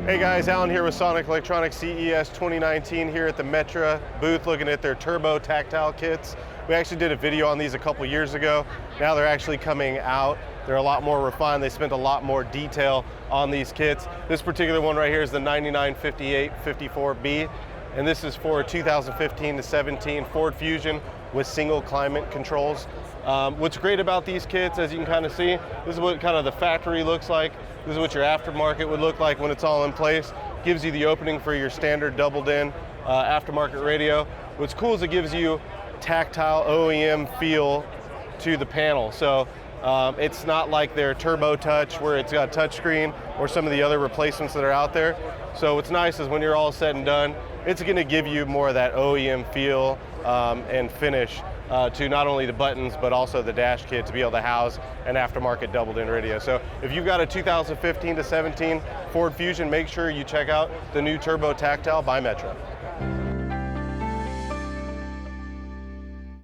Hey guys, Alan here with Sonic Electronics CES 2019 here at the Metra booth looking at their turbo tactile kits. We actually did a video on these a couple years ago. Now they're actually coming out. They're a lot more refined. They spent a lot more detail on these kits. This particular one right here is the 995854b, and this is for 2015 to 17 Ford Fusion with single climate controls. What's great about these kits, as you can kind of see, this is what kind of the factory looks like. This is what your aftermarket would look like when it's all in place. Gives you the opening for your standard doubled in aftermarket radio. What's cool is it gives you tactile OEM feel to the panel. So it's not like their Turbo Touch where it's got a touch screen or some of the other replacements that are out there. So what's nice is when you're all said and done, it's going to give you more of that OEM feel and finish to not only the buttons but also the dash kit to be able to house an aftermarket doubled in radio. So if you've got a 2015 to 17 Ford Fusion, make sure you check out the new Turbo Tactile by Metra.